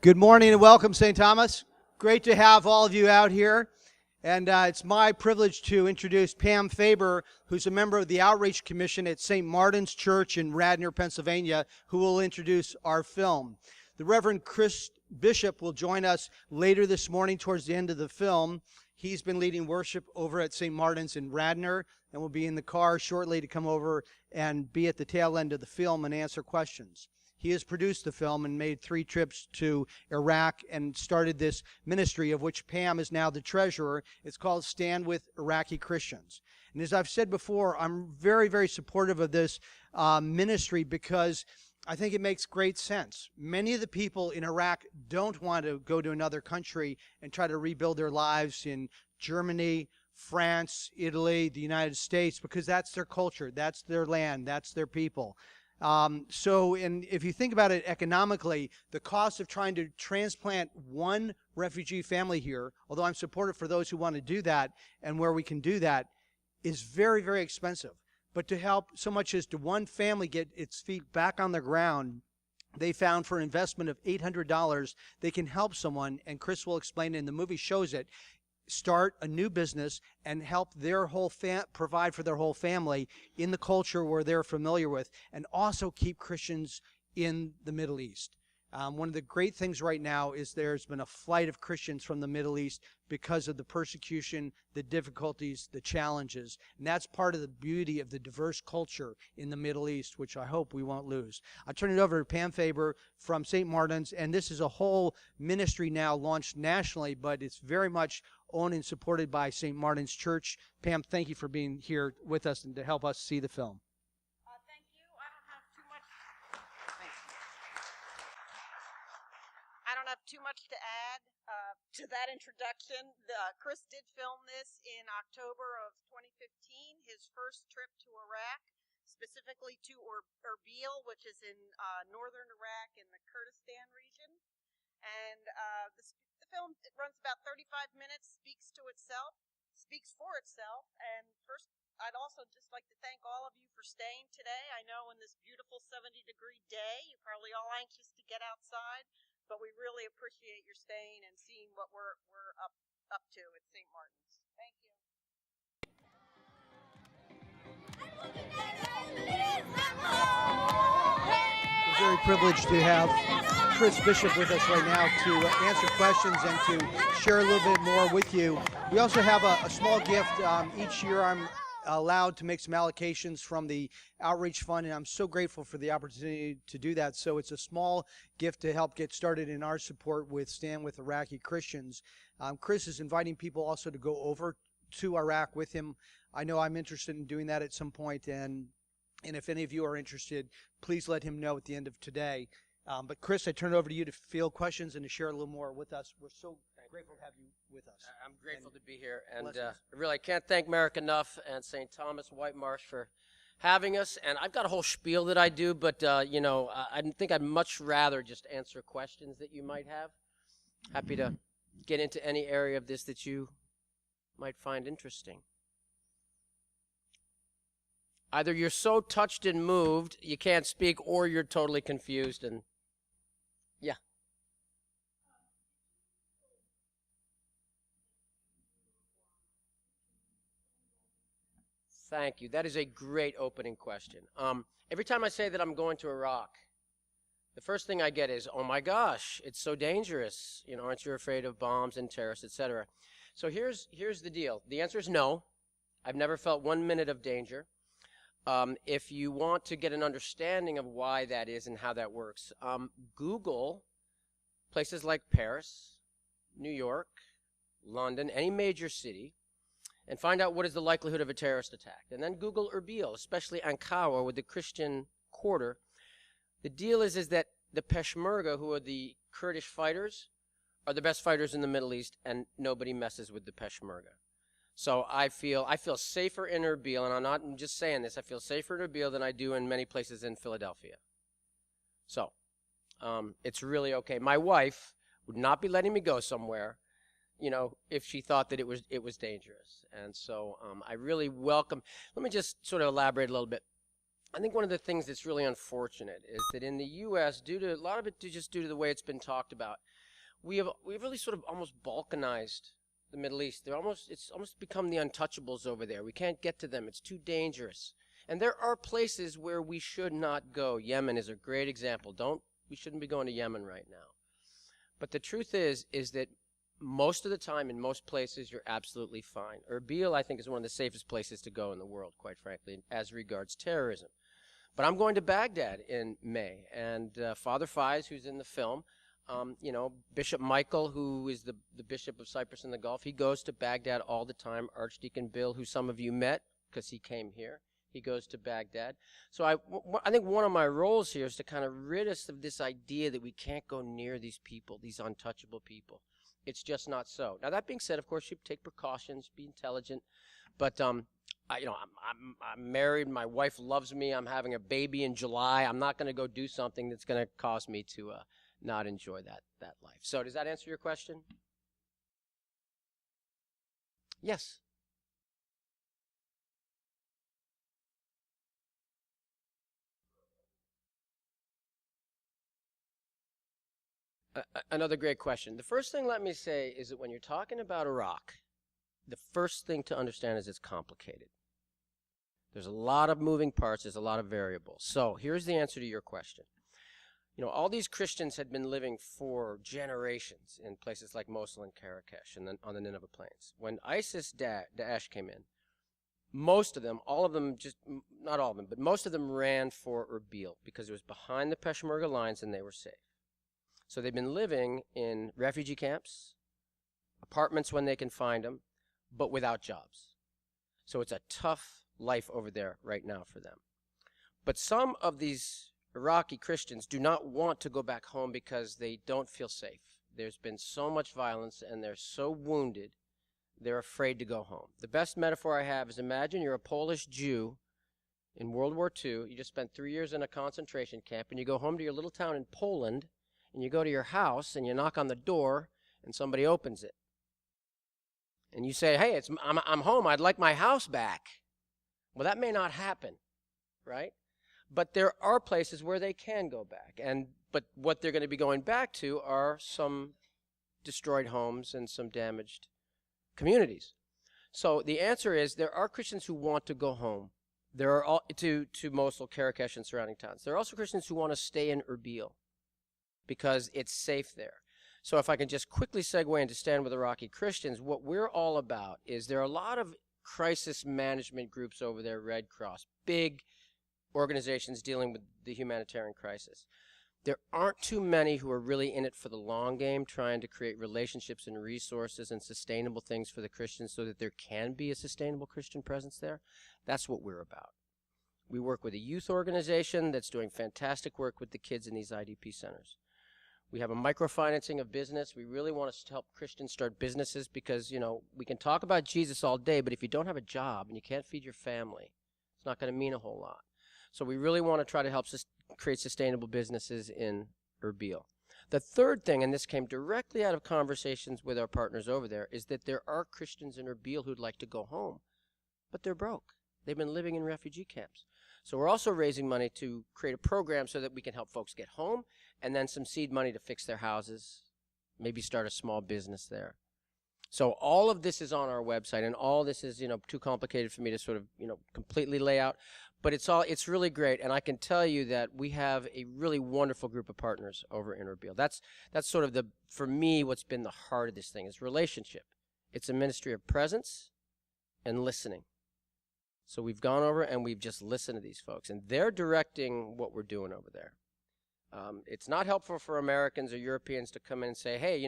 Good morning and welcome, St. Thomas. Great to have all of you out here. And it's my privilege to introduce Pam Faber, who's a member of the Outreach Commission at St. Martin's Church in Radnor, Pennsylvania, who will introduce our film. The Reverend Chris Bishop will join us later this morning towards the end of the film. He's been leading worship over at St. Martin's in Radnor and will be in the car shortly to come over and be at the tail end of the film and answer questions. He has produced the film and made 3 trips to Iraq and started this ministry of which Pam is now the treasurer. It's called Stand with Iraqi Christians. And as I've said before, I'm very, very supportive of this ministry because I think it makes great sense. Many of the people in Iraq don't want to go to another country and try to rebuild their lives in Germany, France, Italy, the United States, because that's their culture, that's their land, that's their people. And if you think about it economically, the cost of trying to transplant one refugee family here, although I'm supportive for those who want to do that and where we can do that, is very, very expensive. But to help so much as to one family get its feet back on the ground, they found for an investment of $800, they can help someone, and Chris will explain it, and the movie shows it, start a new business and help their whole provide for their whole family in the culture where they're familiar with, and also keep Christians in the Middle East. One of the great things right now is there's been a flight of Christians from the Middle East because of the persecution, the difficulties, the challenges. And that's part of the beauty of the diverse culture in the Middle East, which I hope we won't lose. I'll turn it over to Pam Faber from St. Martin's, and this is a whole ministry now launched nationally, but it's very much owned and supported by St. Martin's Church. Pam, thank you for being here with us and to help us see the film. Thank you. I don't have too much to add to that introduction. Chris did film this in October of 2015, his first trip to Iraq, specifically to Erbil, which is in northern Iraq in the Kurdistan region. And the film, it runs about 35 minutes, speaks for itself. And first, I'd also just like to thank all of you for staying today. I know in this beautiful 70-degree day, you're probably all anxious to get outside, but we really appreciate your staying and seeing what we're up to at St. Martin's. Thank you. We're very privileged to have Chris Bishop with us right now to answer questions and to share a little bit more with you. We also have a small gift. Each year I'm allowed to make some allocations from the Outreach Fund, and I'm so grateful for the opportunity to do that. So it's a small gift to help get started in our support with Stand with Iraqi Christians. Chris is inviting people also to go over to Iraq with him. I know I'm interested in doing that at some point, and if any of you are interested, please let him know at the end of today. But Chris, I turn it over to you to field questions and to share a little more with us. We're so grateful to have you with us. I'm grateful to be here, and really I can't thank Merrick enough and St. Thomas Whitemarsh for having us. And I've got a whole spiel that I do, but I think I'd much rather just answer questions that you might have. Happy to get into any area of this that you might find interesting. Either you're so touched and moved you can't speak, or you're totally confused. And yeah. Thank you. That is a great opening question. Every time I say that I'm going to Iraq, the first thing I get is, oh my gosh, it's so dangerous. Aren't you afraid of bombs and terrorists, etc.? So here's the deal. The answer is no. I've never felt 1 minute of danger. If you want to get an understanding of why that is and how that works, Google places like Paris, New York, London, any major city, and find out what is the likelihood of a terrorist attack. And then Google Erbil, especially Ankara with the Christian quarter. The deal is that the Peshmerga, who are the Kurdish fighters, are the best fighters in the Middle East, and nobody messes with the Peshmerga. So I feel safer in Erbil, and I'm not just saying this, I feel safer in Erbil than I do in many places in Philadelphia. So it's really okay. My wife would not be letting me go somewhere, if she thought that it was dangerous. And so I really welcome. Let me just sort of elaborate a little bit. I think one of the things that's really unfortunate is that in the U.S., due to a lot of it just due to the way it's been talked about, we've really sort of almost balkanized the Middle East. It's almost become the untouchables over there. We can't get to them. It's too dangerous. And there are places where we should not go. Yemen is a great example. We shouldn't be going to Yemen right now. But the truth is that most of the time in most places you're absolutely fine. Erbil, I think, is one of the safest places to go in the world, quite frankly, as regards terrorism. But I'm going to Baghdad in May, and Father Faiz, who's in the film, Bishop Michael, who is the Bishop of Cyprus and the Gulf, he goes to Baghdad all the time. Archdeacon Bill, who some of you met because he came here, he goes to Baghdad. So I think one of my roles here is to kind of rid us of this idea that we can't go near these people, these untouchable people. It's just not so. Now, that being said, of course, you take precautions, be intelligent, but I'm married. My wife loves me. I'm having a baby in July. I'm not going to go do something that's going to cause me to not enjoy that life. So does that answer your question? Yes. Another great question. The first thing let me say is that when you're talking about Iraq, the first thing to understand is it's complicated. There's a lot of moving parts. There's a lot of variables. So here's the answer to your question. All these Christians had been living for generations in places like Mosul and Marrakesh and then on the Nineveh Plains. When ISIS Daesh came in, most of them, all of them, not all of them, but most of them ran for Erbil because it was behind the Peshmerga lines and they were safe. So they've been living in refugee camps, apartments when they can find them, but without jobs. So it's a tough life over there right now for them. But some of these Iraqi Christians do not want to go back home because they don't feel safe. There's been so much violence and they're so wounded, they're afraid to go home. The best metaphor I have is imagine you're a Polish Jew in World War II. You just spent 3 years in a concentration camp and you go home to your little town in Poland and you go to your house and you knock on the door and somebody opens it. And you say, hey, I'm home. I'd like my house back. Well, that may not happen, right? But there are places where they can go back. But what they're going to be going back to are some destroyed homes and some damaged communities. So the answer is there are Christians who want to go home. There are to Mosul, Marrakesh, and surrounding towns. There are also Christians who want to stay in Erbil because it's safe there. So if I can just quickly segue into Stand with Iraqi Christians, what we're all about is there are a lot of crisis management groups over there, Red Cross, big organizations dealing with the humanitarian crisis. There aren't too many who are really in it for the long game, trying to create relationships and resources and sustainable things for the Christians so that there can be a sustainable Christian presence there. That's what we're about. We work with a youth organization that's doing fantastic work with the kids in these IDP centers. We have a microfinancing of business. We really want to help Christians start businesses because, we can talk about Jesus all day, but if you don't have a job and you can't feed your family, it's not going to mean a whole lot. So we really want to try to help create sustainable businesses in Erbil. The third thing, and this came directly out of conversations with our partners over there, is that there are Christians in Erbil who'd like to go home, but they're broke. They've been living in refugee camps. So we're also raising money to create a program so that we can help folks get home and then some seed money to fix their houses, maybe start a small business there. So all of this is on our website, and all this is, too complicated for me to sort of, completely lay out. But it's really great, and I can tell you that we have a really wonderful group of partners over in Erbil. That's sort of for me, what's been the heart of this thing is relationship. It's a ministry of presence and listening. So we've gone over and we've just listened to these folks, and they're directing what we're doing over there. It's not helpful for Americans or Europeans to come in and say, hey,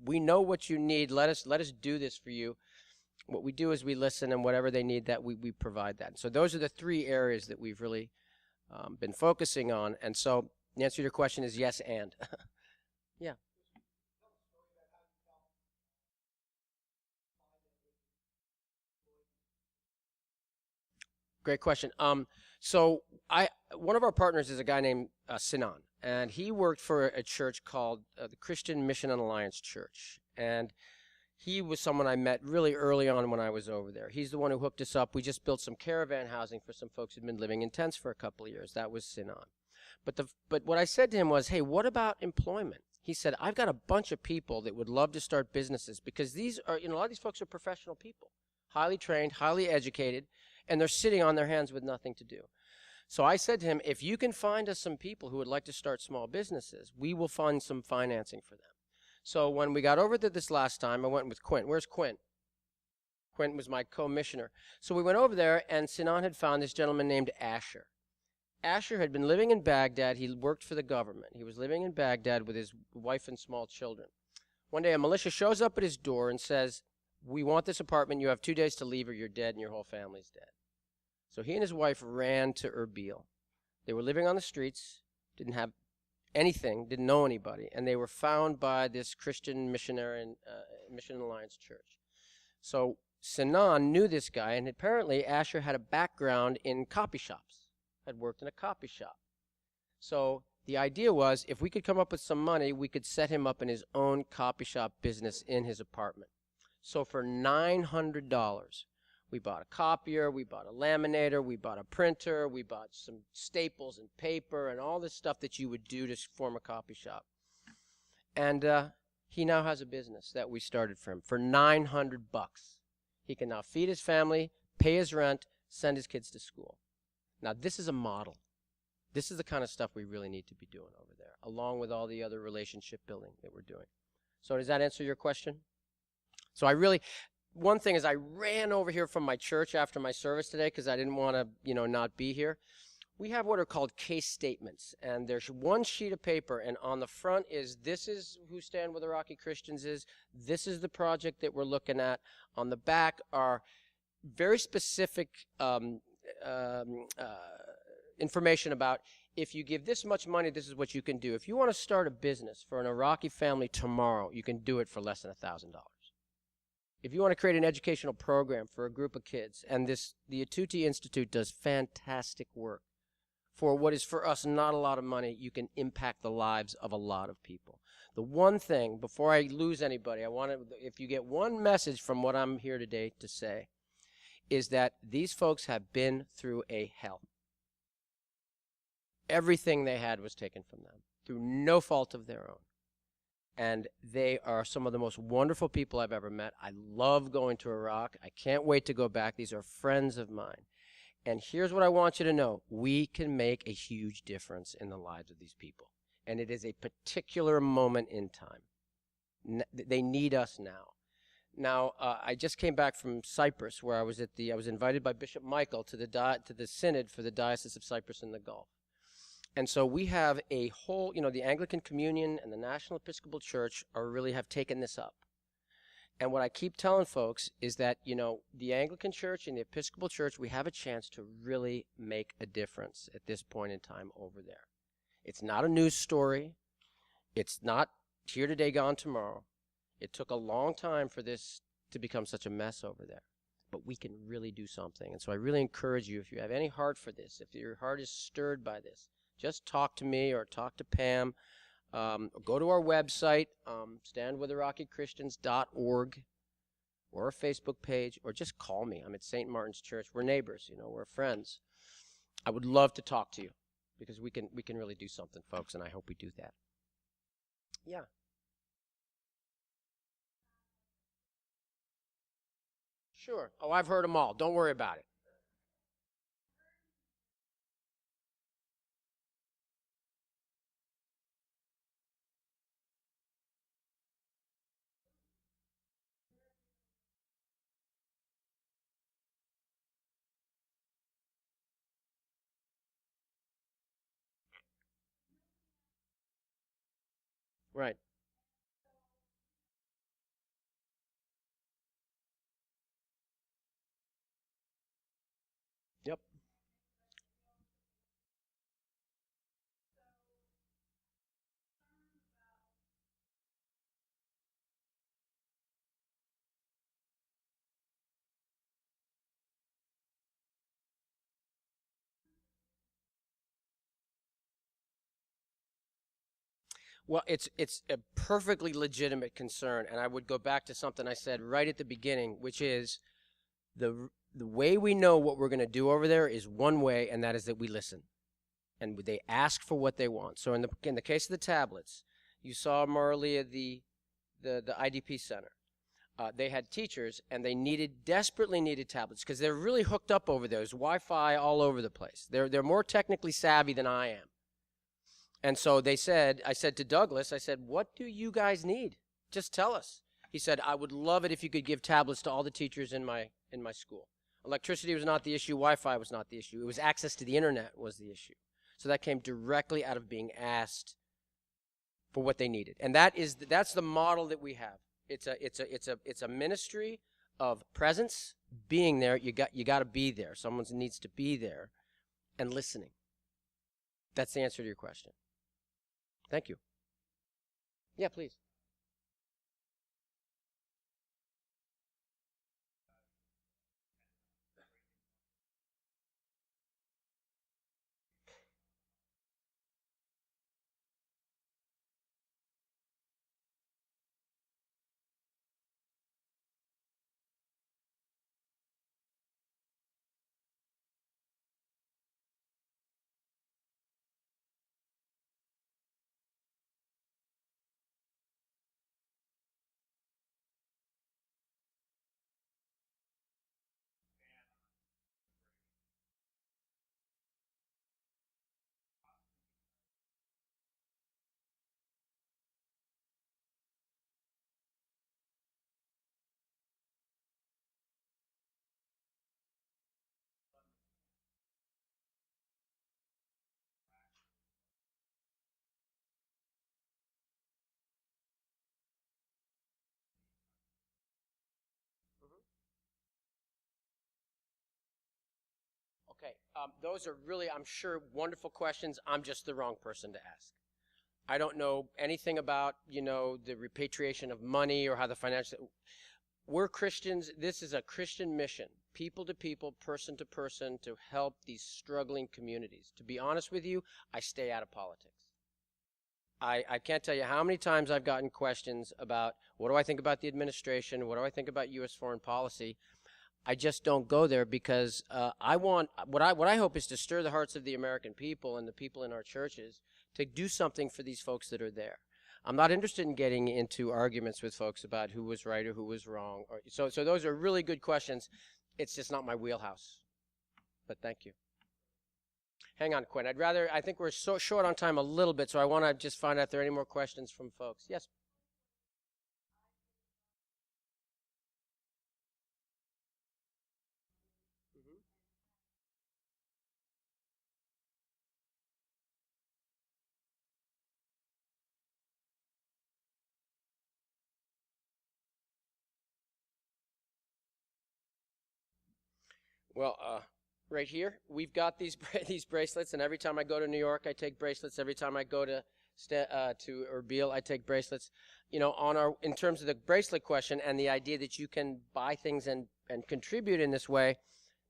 we know what you need. Let us do this for you. What we do is we listen, and whatever they need, that we provide that. So those are the three areas that we've really been focusing on. And so the answer to your question is yes and. Yeah. Great question. So one of our partners is a guy named Sinan, and he worked for a church called the Christian Mission and Alliance Church. And He was someone I met really early on when I was over there. He's the one who hooked us up. We just built some caravan housing for some folks who'd been living in tents for a couple of years. That was Sinan. But what I said to him was, hey, what about employment? He said, I've got a bunch of people that would love to start businesses because these are, a lot of these folks are professional people, highly trained, highly educated, and they're sitting on their hands with nothing to do. So I said to him, if you can find us some people who would like to start small businesses, we will fund some financing for them. So when we got over to this last time, I went with Quint. Where's Quint? Quint was my co-missioner. So we went over there, and Sinan had found this gentleman named Asher. Asher had been living in Baghdad. He worked for the government. He was living in Baghdad with his wife and small children. One day, a militia shows up at his door and says, we want this apartment. You have 2 days to leave or you're dead and your whole family's dead. So he and his wife ran to Erbil. They were living on the streets, didn't have anything, didn't know anybody, and they were found by this Christian missionary and Mission Alliance Church. So Sinan knew this guy, and apparently Asher had a background in copy shops, had worked in a copy shop. So the idea was, if we could come up with some money, we could set him up in his own copy shop business in his apartment. So for $900, we bought a copier, we bought a laminator, we bought a printer, we bought some staples and paper and all this stuff that you would do to form a copy shop. And he now has a business that we started for him for $900. He can now feed his family, pay his rent, send his kids to school. Now, this is a model. This is the kind of stuff we really need to be doing over there, along with all the other relationship building that we're doing. So does that answer your question? So one thing is I ran over here from my church after my service today because I didn't want to, not be here. We have what are called case statements, and there's one sheet of paper, and on the front is, this is who Stand With Iraqi Christians is, this is the project that we're looking at. On the back are very specific information about, if you give this much money, this is what you can do. If you want to start a business for an Iraqi family tomorrow, you can do it for less than $1,000. If you want to create an educational program for a group of kids, and the Atuti Institute does fantastic work. For what is for us not a lot of money, you can impact the lives of a lot of people. The one thing, before I lose anybody, if you get one message from what I'm here today to say, is that these folks have been through a hell. Everything they had was taken from them through no fault of their own. And they are some of the most wonderful people I've ever met. I love going to Iraq. I can't wait to go back. These are friends of mine. And here's what I want you to know. We can make a huge difference in the lives of these people. And it is a particular moment in time. They need us now. Now, I just came back from Cyprus, where I was invited by Bishop Michael to the synod for the Diocese of Cyprus and the Gulf. And so we have a whole, the Anglican Communion and the National Episcopal Church have taken this up. And what I keep telling folks is that, the Anglican Church and the Episcopal Church, we have a chance to really make a difference at this point in time over there. It's not a news story. It's not here today, gone tomorrow. It took a long time for this to become such a mess over there. But we can really do something. And so I really encourage you, if you have any heart for this, if your heart is stirred by this, just talk to me or talk to Pam. Go to our website, standwithiraqi.org, or our Facebook page, or just call me. I'm at St. Martin's Church. We're neighbors, we're friends. I would love to talk to you because we can really do something, folks, and I hope we do that. Yeah. Sure. Oh, I've heard them all. Don't worry about it. Right. Yep. Well, it's a perfectly legitimate concern, and I would go back to something I said right at the beginning, which is the way we know what we're going to do over there is one way, and that is that we listen, and they ask for what they want. So in the case of the tablets, you saw Marley at the IDP center. They had teachers, and they desperately needed tablets because they're really hooked up over there. There's Wi-Fi all over the place. They're more technically savvy than I am. And so I said to Douglas, I said, what do you guys need? Just tell us. He said, I would love it if you could give tablets to all the teachers in my school. Electricity was not the issue. Wi-Fi was not the issue. It was access to the internet was the issue. So that came directly out of being asked for what they needed. And that's the model that we have. It's a ministry of presence, being there. You got to be there. Someone needs to be there and listening. That's the answer to your question. Thank you. Yeah, please. Okay, those are really, I'm sure, wonderful questions. I'm just the wrong person to ask. I don't know anything about, the repatriation of money or how the financial. We're Christians. This is a Christian mission, people to people, person to person, to help these struggling communities. To be honest with you, I stay out of politics. I can't tell you how many times I've gotten questions about what do I think about the administration, what do I think about U.S. foreign policy. I just don't go there because what I hope is to stir the hearts of the American people and the people in our churches to do something for these folks that are there. I'm not interested in getting into arguments with folks about who was right or who was wrong. So those are really good questions. It's just not my wheelhouse. But thank you. Hang on, Quinn. I think we're so short on time a little bit, so I want to just find out if there are any more questions from folks. Yes. Well, right here, we've got these these bracelets, and every time I go to New York, I take bracelets. Every time I go to Erbil, I take bracelets. In terms of the bracelet question and the idea that you can buy things and contribute in this way,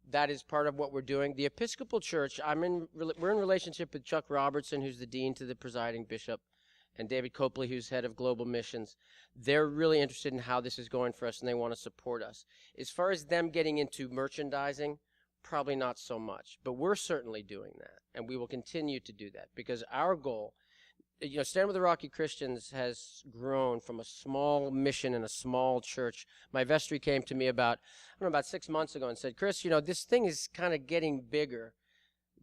that is part of what we're doing. The Episcopal Church, we're in relationship with Chuck Robertson, who's the dean to the presiding bishop, and David Copley, who's head of global missions. They're really interested in how this is going for us, and they want to support us. As far as them getting into merchandising, probably not so much. But we're certainly doing that, and we will continue to do that, because our goal, Stand with Iraqi Christians has grown from a small mission in a small church. My vestry came to me about 6 months ago and said, Chris, this thing is kind of getting bigger,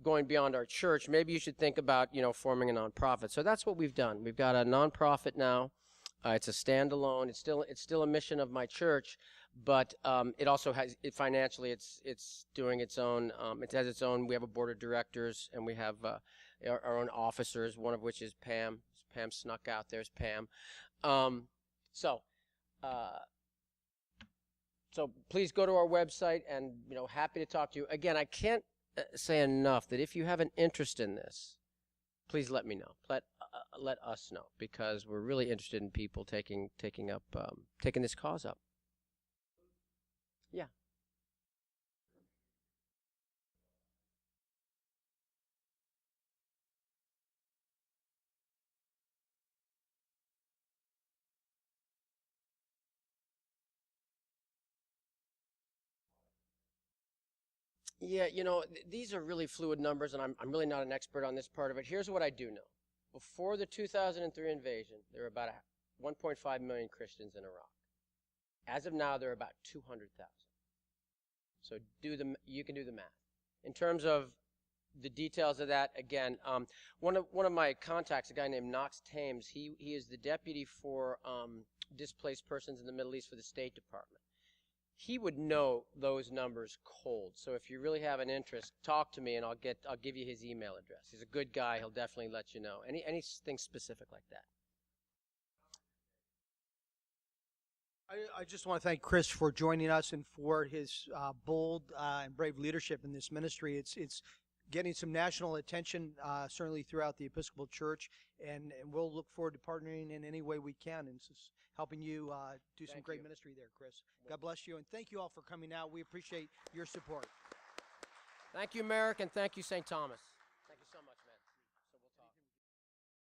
going beyond our church. Maybe you should think about, forming a nonprofit. So that's what we've done. We've got a nonprofit now. It's a standalone. It's still a mission of my church, but it also has financially. It's doing its own. It has its own. We have a board of directors, and we have our own officers. One of which is Pam. Pam snuck out. There's Pam. So please go to our website, and happy to talk to you again. I can't say enough that if you have an interest in this, please let me know. Let us know, because we're really interested in people taking this cause up. Yeah. Yeah, these are really fluid numbers, and I'm really not an expert on this part of it. Here's what I do know. Before the 2003 invasion, there were about 1.5 million Christians in Iraq. As of now, there are about 200,000. So you can do the math. In terms of the details of that, again, one of my contacts, a guy named Knox Thames, he is the deputy for displaced persons in the Middle East for the State Department. He would know those numbers cold. So if you really have an interest, talk to me and I'll give you his email address. He's a good guy. He'll definitely let you know. Anything specific like that. I just want to thank Chris for joining us and for his bold and brave leadership in this ministry. It's getting some national attention, certainly throughout the Episcopal Church, and we'll look forward to partnering in any way we can and helping you do some great ministry there, Chris. God bless you, and thank you all for coming out. We appreciate your support. Thank you, Merrick, and thank you, St. Thomas.